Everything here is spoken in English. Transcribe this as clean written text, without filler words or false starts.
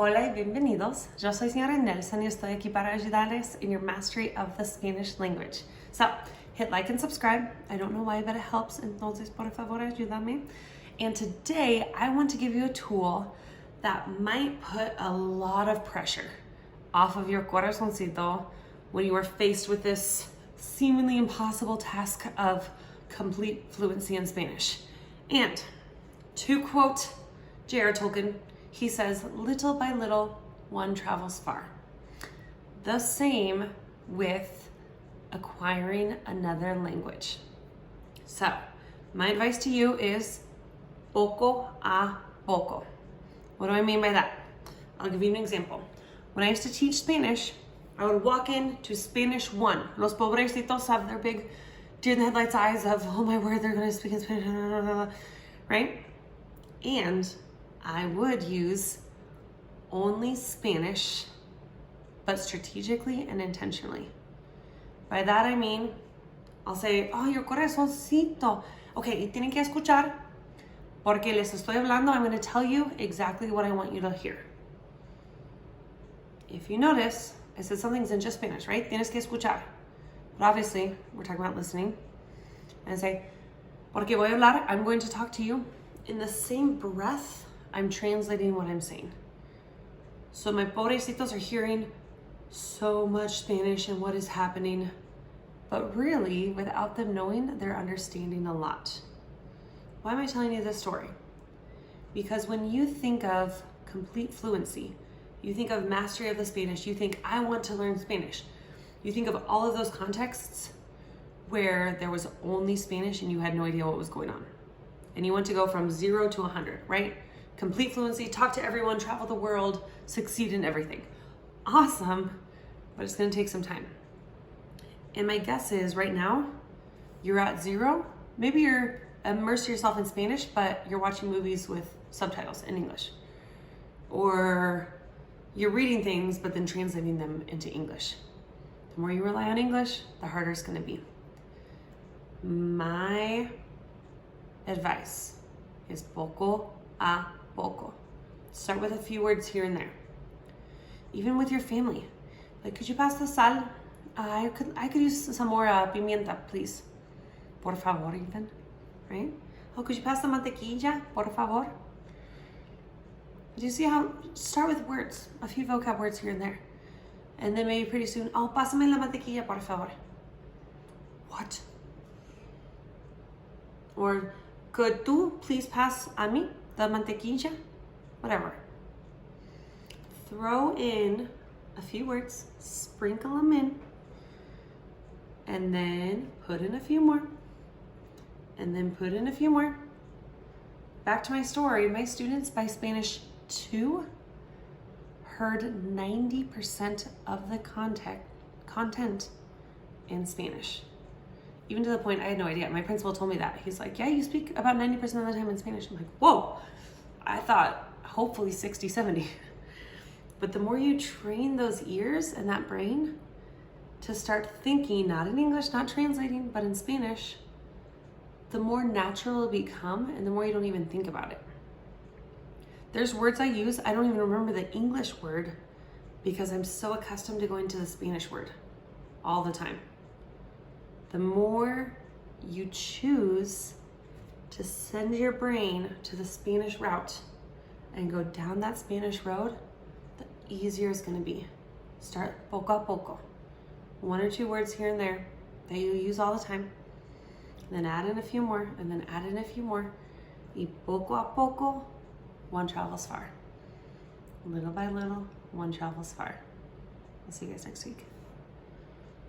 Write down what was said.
Hola y bienvenidos. Yo soy señora Nelson y estoy aquí para ayudarles in your mastery of the Spanish language. So, hit like and subscribe. I don't know why, but it helps. Entonces, por favor, ayúdame. And today, I want to give you a tool that might put a lot of pressure off of your corazoncito when you are faced with this seemingly impossible task of complete fluency in Spanish. And to quote J.R. Tolkien, he says, little by little, one travels far. The same with acquiring another language. So, my advice to you is poco a poco. What do I mean by that? I'll give you an example. When I used to teach Spanish, I would walk into Spanish 1. Los pobrecitos have their big deer in the headlights eyes of, oh my word, they're going to speak in Spanish, right? And I would use only Spanish, but strategically and intentionally. By that I mean, I'll say, oh, your corazoncito. Okay, y tienen que escuchar, porque les estoy hablando, I'm going to tell you exactly what I want you to hear. If you notice, I said something's in just Spanish, right? Tienes que escuchar. But obviously, we're talking about listening. And I say, porque voy a hablar, I'm going to talk to you. In the same breath, I'm translating what I'm saying. So my pobrecitos are hearing so much Spanish and what is happening, but really, without them knowing, they're understanding a lot. Why am I telling you this story? Because when you think of complete fluency, you think of mastery of the Spanish, you think, I want to learn Spanish. You think of all of those contexts where there was only Spanish and you had no idea what was going on. And you want to go from 0 to 100, right? Complete fluency, talk to everyone, travel the world, succeed in everything. Awesome, but it's gonna take some time. And my guess is right now, you're at 0. Maybe you're immersed yourself in Spanish, but you're watching movies with subtitles in English. Or you're reading things, but then translating them into English. The more you rely on English, the harder it's gonna be. My advice is poco a poco. Start with a few words here and there. Even with your family. Like, could you pass the sal? I could use some more pimienta, please. Por favor, even. Right? Oh, could you pass the mantequilla? Por favor. Do you see how? Start with words. A few vocab words here and there. And then maybe pretty soon, oh, pásame la mantequilla, por favor. What? Or, could tú please pass a mí the mantequilla? Whatever. Throw in a few words, sprinkle them in, and then put in a few more, and then put in a few more. Back to my story, my students by Spanish 2 heard 90% of the content in Spanish. Even to the point, I had no idea. My principal told me that. He's like, yeah, you speak about 90% of the time in Spanish. I'm like, whoa. I thought hopefully 60, 70. But the more you train those ears and that brain to start thinking, not in English, not translating, but in Spanish, the more natural it'll become and the more you don't even think about it. There's words I use, I don't even remember the English word because I'm so accustomed to going to the Spanish word all the time. The more you choose to send your brain to the Spanish route and go down that Spanish road, the easier it's gonna be. Start poco a poco. 1 or 2 words here and there that you use all the time. And then add in a few more, and then add in a few more. Y poco a poco, one travels far. Little by little, one travels far. I'll see you guys next week.